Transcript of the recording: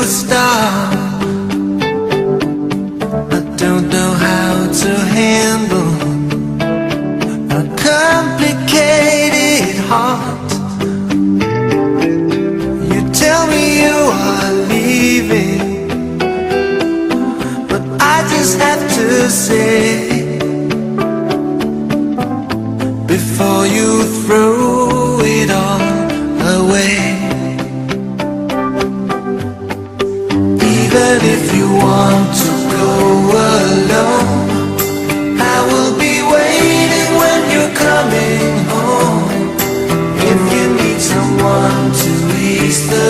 start. I don't know how to handle a complicated heart. You tell me you are leaving, but I just have to say, before you throw it all away, even if you want to go alone, I will be waiting when you're coming home. If you need someone to ease the